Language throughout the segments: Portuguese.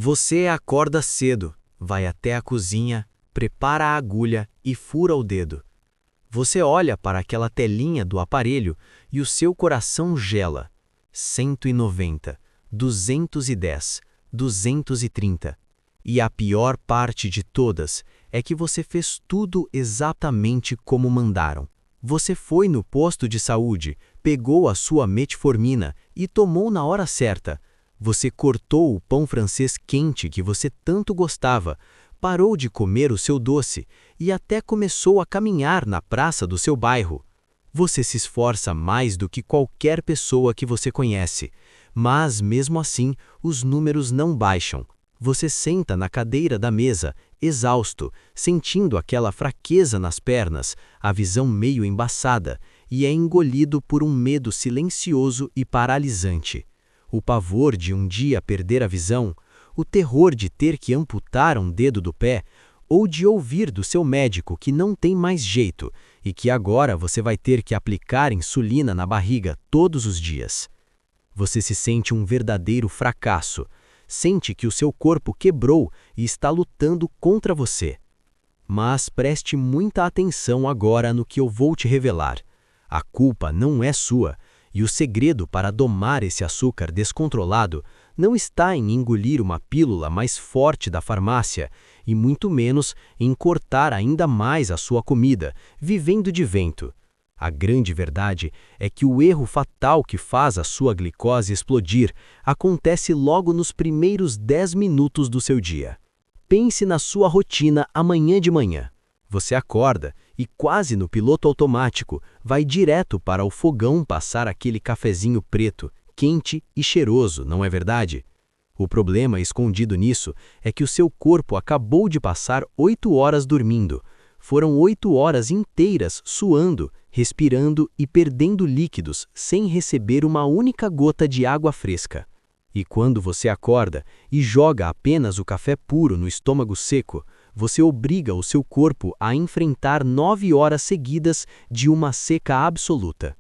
Você acorda cedo, vai até a cozinha, prepara a agulha e fura o dedo. Você olha para aquela telinha do aparelho e o seu coração gela. 190, 210, 230. E a pior parte de todas é que você fez tudo exatamente como mandaram. Você foi no posto de saúde, pegou a sua metformina e tomou na hora certa. Você cortou o pão francês quente que você tanto gostava, parou de comer o seu doce e até começou a caminhar na praça do seu bairro. Você se esforça mais do que qualquer pessoa que você conhece, mas mesmo assim os números não baixam. Você senta na cadeira da mesa, exausto, sentindo aquela fraqueza nas pernas, a visão meio embaçada, e é engolido por um medo silencioso e paralisante. O pavor de um dia perder a visão, o terror de ter que amputar um dedo do pé, ou de ouvir do seu médico que não tem mais jeito e que agora você vai ter que aplicar insulina na barriga todos os dias. Você se sente um verdadeiro fracasso, sente que o seu corpo quebrou e está lutando contra você. Mas preste muita atenção agora no que eu vou te revelar. A culpa não é sua. E o segredo para domar esse açúcar descontrolado não está em engolir uma pílula mais forte da farmácia e muito menos em cortar ainda mais a sua comida, vivendo de vento. A grande verdade é que o erro fatal que faz a sua glicose explodir acontece logo nos primeiros 10 minutos do seu dia. Pense na sua rotina amanhã de manhã. Você acorda e, quase no piloto automático, vai direto para o fogão passar aquele cafezinho preto, quente e cheiroso, não é verdade? O problema escondido nisso é que o seu corpo acabou de passar 8 horas dormindo. Foram 8 horas inteiras suando, respirando e perdendo líquidos sem receber uma única gota de água fresca. E quando você acorda e joga apenas o café puro no estômago seco, você obriga o seu corpo a enfrentar 9 horas seguidas de uma seca absoluta.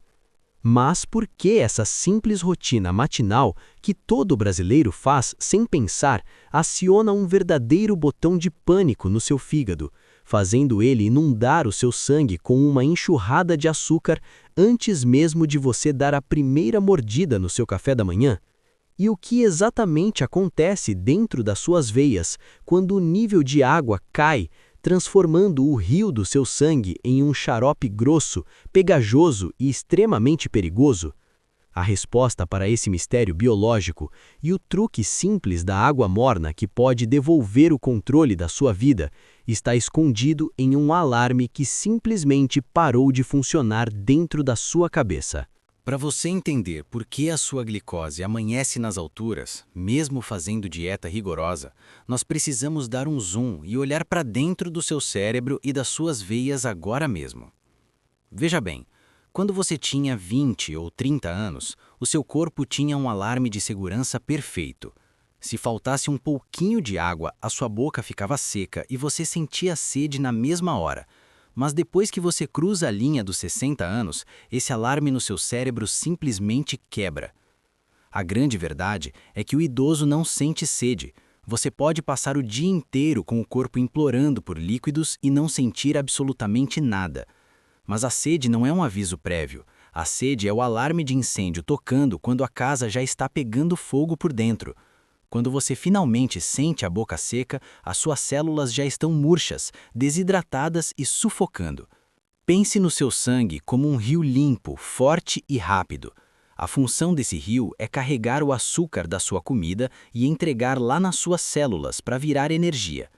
Mas por que essa simples rotina matinal que todo brasileiro faz sem pensar aciona um verdadeiro botão de pânico no seu fígado, fazendo ele inundar o seu sangue com uma enxurrada de açúcar antes mesmo de você dar a primeira mordida no seu café da manhã? E o que exatamente acontece dentro das suas veias quando o nível de água cai, transformando o rio do seu sangue em um xarope grosso, pegajoso e extremamente perigoso? A resposta para esse mistério biológico e o truque simples da água morna que pode devolver o controle da sua vida está escondido em um alarme que simplesmente parou de funcionar dentro da sua cabeça. Para você entender por que a sua glicose amanhece nas alturas, mesmo fazendo dieta rigorosa, nós precisamos dar um zoom e olhar para dentro do seu cérebro e das suas veias agora mesmo. Veja bem, quando você tinha 20 ou 30 anos, o seu corpo tinha um alarme de segurança perfeito. Se faltasse um pouquinho de água, a sua boca ficava seca e você sentia sede na mesma hora. Mas depois que você cruza a linha dos 60 anos, esse alarme no seu cérebro simplesmente quebra. A grande verdade é que o idoso não sente sede. Você pode passar o dia inteiro com o corpo implorando por líquidos e não sentir absolutamente nada. Mas a sede não é um aviso prévio. A sede é o alarme de incêndio tocando quando a casa já está pegando fogo por dentro. Quando você finalmente sente a boca seca, as suas células já estão murchas, desidratadas e sufocando. Pense no seu sangue como um rio limpo, forte e rápido. A função desse rio é carregar o açúcar da sua comida e entregar lá nas suas células para virar energia.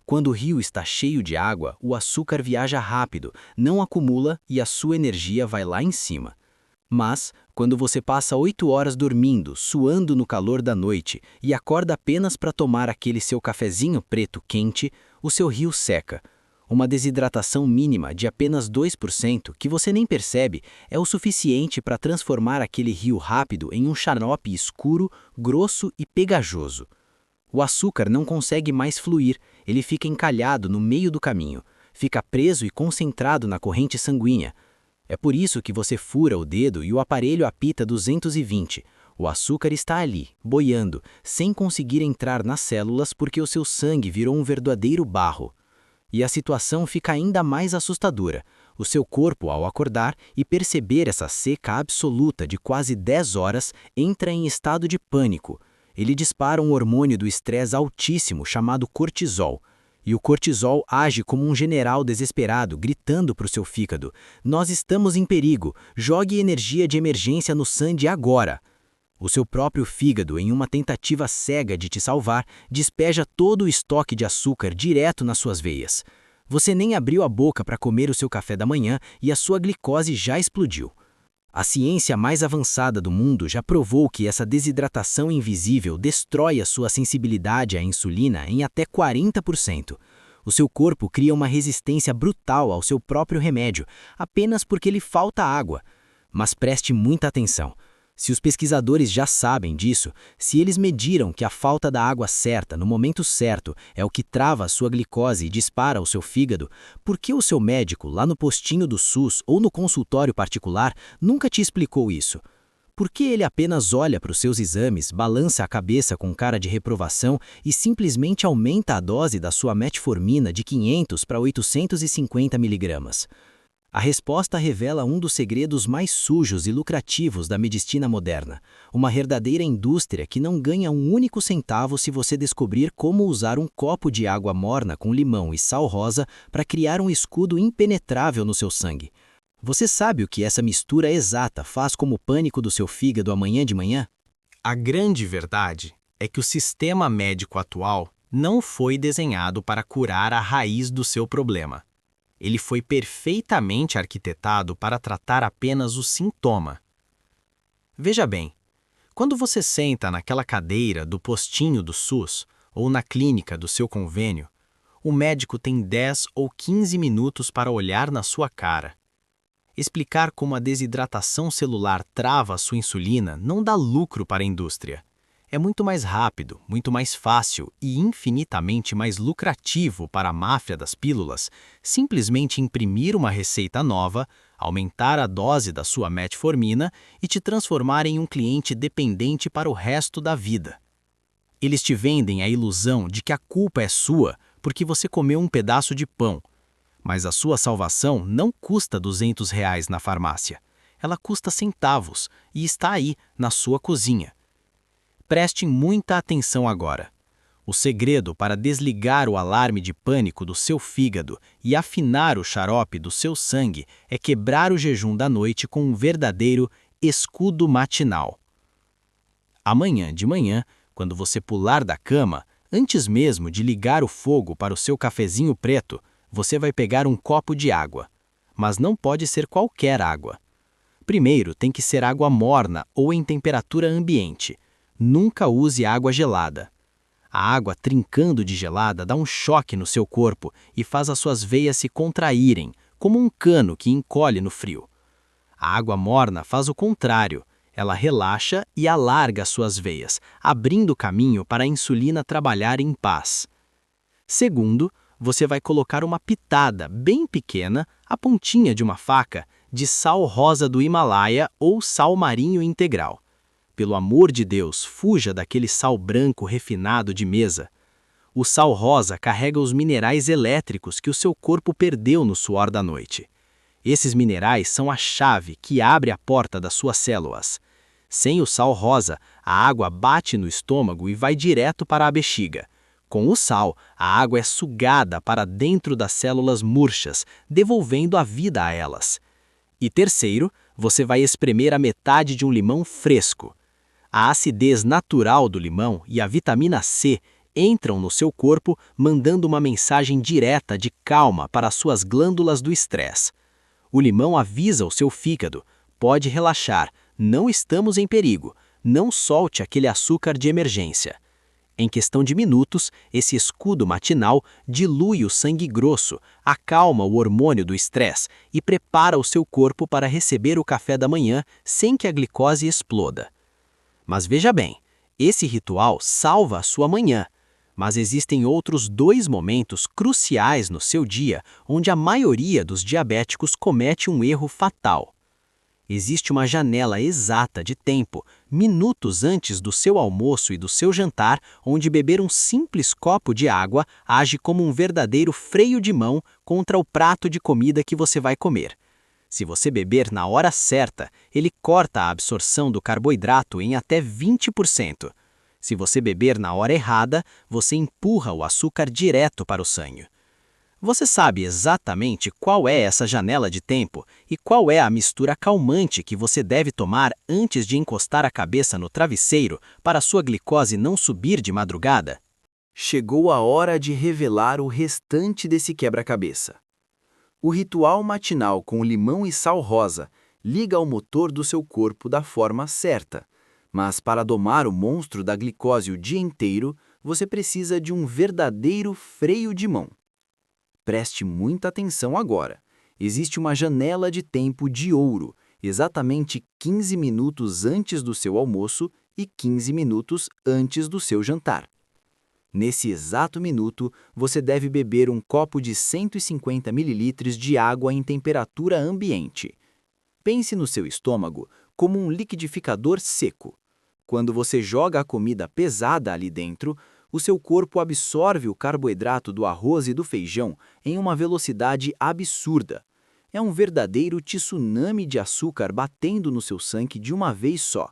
Quando o rio está cheio de água, o açúcar viaja rápido, não acumula e a sua energia vai lá em cima. Mas, quando você passa 8 horas dormindo, suando no calor da noite e acorda apenas para tomar aquele seu cafezinho preto quente, o seu rio seca. Uma desidratação mínima de apenas 2%, que você nem percebe, é o suficiente para transformar aquele rio rápido em um xarope escuro, grosso e pegajoso. O açúcar não consegue mais fluir, ele fica encalhado no meio do caminho, fica preso e concentrado na corrente sanguínea. É por isso que você fura o dedo e o aparelho apita 220. O açúcar está ali, boiando, sem conseguir entrar nas células porque o seu sangue virou um verdadeiro barro. E a situação fica ainda mais assustadora. O seu corpo, ao acordar e perceber essa seca absoluta de quase 10 horas, entra em estado de pânico. Ele dispara um hormônio do estresse altíssimo chamado cortisol. E o cortisol age como um general desesperado, gritando para o seu fígado: "Nós estamos em perigo, jogue energia de emergência no sangue agora." O seu próprio fígado, em uma tentativa cega de te salvar, despeja todo o estoque de açúcar direto nas suas veias. Você nem abriu a boca para comer o seu café da manhã e a sua glicose já explodiu. A ciência mais avançada do mundo já provou que essa desidratação invisível destrói a sua sensibilidade à insulina em até 40%. O seu corpo cria uma resistência brutal ao seu próprio remédio, apenas porque lhe falta água. Mas preste muita atenção. Se os pesquisadores já sabem disso, se eles mediram que a falta da água certa, no momento certo, é o que trava a sua glicose e dispara o seu fígado, por que o seu médico, lá no postinho do SUS ou no consultório particular, nunca te explicou isso? Por que ele apenas olha para os seus exames, balança a cabeça com cara de reprovação e simplesmente aumenta a dose da sua metformina de 500 para 850 miligramas? A resposta revela um dos segredos mais sujos e lucrativos da medicina moderna, uma verdadeira indústria que não ganha um único centavo se você descobrir como usar um copo de água morna com limão e sal rosa para criar um escudo impenetrável no seu sangue. Você sabe o que essa mistura exata faz como pânico do seu fígado amanhã de manhã? A grande verdade é que o sistema médico atual não foi desenhado para curar a raiz do seu problema. Ele foi perfeitamente arquitetado para tratar apenas o sintoma. Veja bem, quando você senta naquela cadeira do postinho do SUS ou na clínica do seu convênio, o médico tem 10 ou 15 minutos para olhar na sua cara. Explicar como a desidratação celular trava a sua insulina não dá lucro para a indústria. É muito mais rápido, muito mais fácil e infinitamente mais lucrativo para a máfia das pílulas simplesmente imprimir uma receita nova, aumentar a dose da sua metformina e te transformar em um cliente dependente para o resto da vida. Eles te vendem a ilusão de que a culpa é sua porque você comeu um pedaço de pão, mas a sua salvação não custa R$ 200 na farmácia. Ela custa centavos e está aí, na sua cozinha. Prestem muita atenção agora. O segredo para desligar o alarme de pânico do seu fígado e afinar o xarope do seu sangue é quebrar o jejum da noite com um verdadeiro escudo matinal. Amanhã de manhã, quando você pular da cama, antes mesmo de ligar o fogo para o seu cafezinho preto, você vai pegar um copo de água. Mas não pode ser qualquer água. Primeiro, tem que ser água morna ou em temperatura ambiente. Nunca use água gelada. A água trincando de gelada dá um choque no seu corpo e faz as suas veias se contraírem, como um cano que encolhe no frio. A água morna faz o contrário. Ela relaxa e alarga as suas veias, abrindo caminho para a insulina trabalhar em paz. Segundo, você vai colocar uma pitada bem pequena, a pontinha de uma faca, de sal rosa do Himalaia ou sal marinho integral. Pelo amor de Deus, fuja daquele sal branco refinado de mesa. O sal rosa carrega os minerais elétricos que o seu corpo perdeu no suor da noite. Esses minerais são a chave que abre a porta das suas células. Sem o sal rosa, a água bate no estômago e vai direto para a bexiga. Com o sal, a água é sugada para dentro das células murchas, devolvendo a vida a elas. E terceiro, você vai espremer a metade de um limão fresco. A acidez natural do limão e a vitamina C entram no seu corpo, mandando uma mensagem direta de calma para as suas glândulas do estresse. O limão avisa o seu fígado: pode relaxar, não estamos em perigo, não solte aquele açúcar de emergência. Em questão de minutos, esse escudo matinal dilui o sangue grosso, acalma o hormônio do estresse e prepara o seu corpo para receber o café da manhã sem que a glicose exploda. Mas veja bem, esse ritual salva a sua manhã, mas existem outros 2 momentos cruciais no seu dia onde a maioria dos diabéticos comete um erro fatal. Existe uma janela exata de tempo, minutos antes do seu almoço e do seu jantar, onde beber um simples copo de água age como um verdadeiro freio de mão contra o prato de comida que você vai comer. Se você beber na hora certa, ele corta a absorção do carboidrato em até 20%. Se você beber na hora errada, você empurra o açúcar direto para o sangue. Você sabe exatamente qual é essa janela de tempo e qual é a mistura calmante que você deve tomar antes de encostar a cabeça no travesseiro para sua glicose não subir de madrugada? Chegou a hora de revelar o restante desse quebra-cabeça. O ritual matinal com limão e sal rosa liga ao motor do seu corpo da forma certa, mas para domar o monstro da glicose o dia inteiro, você precisa de um verdadeiro freio de mão. Preste muita atenção agora. Existe uma janela de tempo de ouro, exatamente 15 minutos antes do seu almoço e 15 minutos antes do seu jantar. Nesse exato minuto, você deve beber um copo de 150 ml de água em temperatura ambiente. Pense no seu estômago como um liquidificador seco. Quando você joga a comida pesada ali dentro, o seu corpo absorve o carboidrato do arroz e do feijão em uma velocidade absurda. É um verdadeiro tsunami de açúcar batendo no seu sangue de uma vez só.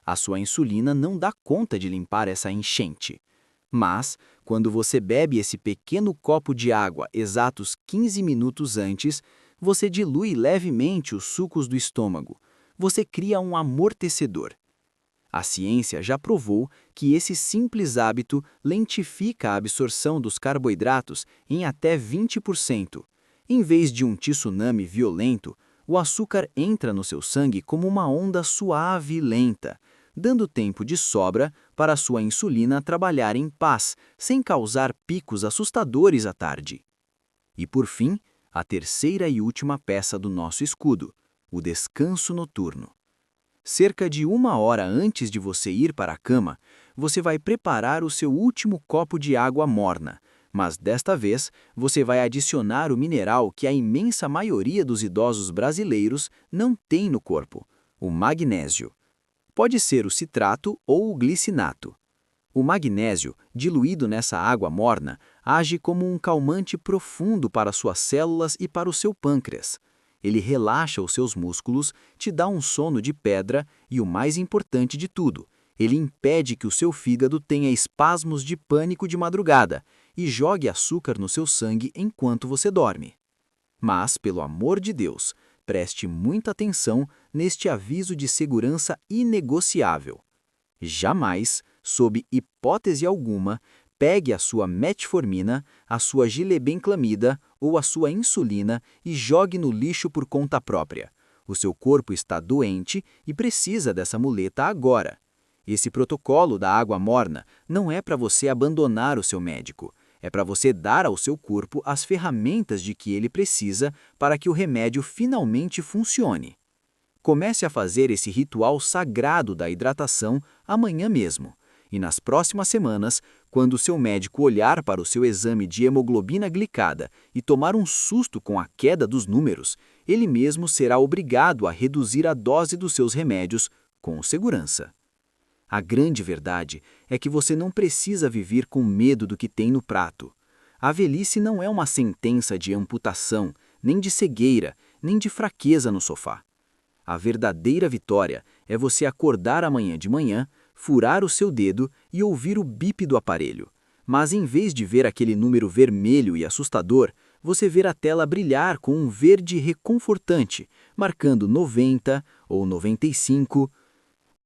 A sua insulina não dá conta de limpar essa enchente. Mas, quando você bebe esse pequeno copo de água exatos 15 minutos antes, você dilui levemente os sucos do estômago. Você cria um amortecedor. A ciência já provou que esse simples hábito lentifica a absorção dos carboidratos em até 20%. Em vez de um tsunami violento, o açúcar entra no seu sangue como uma onda suave e lenta, dando tempo de sobra para a sua insulina trabalhar em paz, sem causar picos assustadores à tarde. E por fim, a terceira e última peça do nosso escudo, o descanso noturno. Cerca de 1 hora antes de você ir para a cama, você vai preparar o seu último copo de água morna, mas desta vez você vai adicionar o mineral que a imensa maioria dos idosos brasileiros não tem no corpo, o magnésio. Pode ser o citrato ou o glicinato. O magnésio, diluído nessa água morna, age como um calmante profundo para suas células e para o seu pâncreas. Ele relaxa os seus músculos, te dá um sono de pedra e, o mais importante de tudo, ele impede que o seu fígado tenha espasmos de pânico de madrugada e jogue açúcar no seu sangue enquanto você dorme. Mas, pelo amor de Deus, preste muita atenção neste aviso de segurança inegociável. Jamais, sob hipótese alguma, pegue a sua metformina, a sua gilebenclamida ou a sua insulina e jogue no lixo por conta própria. O seu corpo está doente e precisa dessa muleta agora. Esse protocolo da água morna não é para você abandonar o seu médico. É para você dar ao seu corpo as ferramentas de que ele precisa para que o remédio finalmente funcione. Comece a fazer esse ritual sagrado da hidratação amanhã mesmo. E nas próximas semanas, quando o seu médico olhar para o seu exame de hemoglobina glicada e tomar um susto com a queda dos números, ele mesmo será obrigado a reduzir a dose dos seus remédios com segurança. A grande verdade é que você não precisa viver com medo do que tem no prato. A velhice não é uma sentença de amputação, nem de cegueira, nem de fraqueza no sofá. A verdadeira vitória é você acordar amanhã de manhã, furar o seu dedo e ouvir o bip do aparelho. Mas em vez de ver aquele número vermelho e assustador, você ver a tela brilhar com um verde reconfortante, marcando 90 ou 95.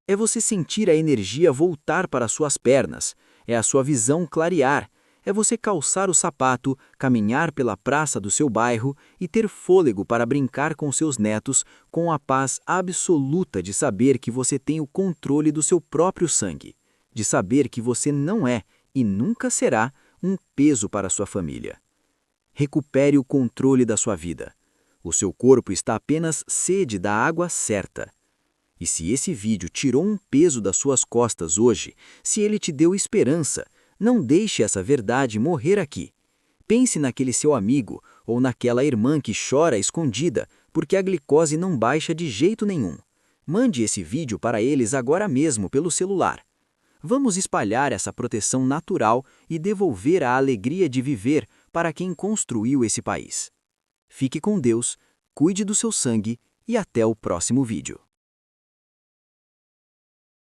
É você sentir a energia voltar para suas pernas, é a sua visão clarear, é você calçar o sapato, caminhar pela praça do seu bairro e ter fôlego para brincar com seus netos com a paz absoluta de saber que você tem o controle do seu próprio sangue, de saber que você não é e nunca será um peso para sua família. Recupere o controle da sua vida. O seu corpo está apenas sede da água certa. E se esse vídeo tirou um peso das suas costas hoje, se ele te deu esperança, não deixe essa verdade morrer aqui. Pense naquele seu amigo ou naquela irmã que chora escondida porque a glicose não baixa de jeito nenhum. Mande esse vídeo para eles agora mesmo pelo celular. Vamos espalhar essa proteção natural e devolver a alegria de viver para quem construiu esse país. Fique com Deus, cuide do seu sangue e até o próximo vídeo.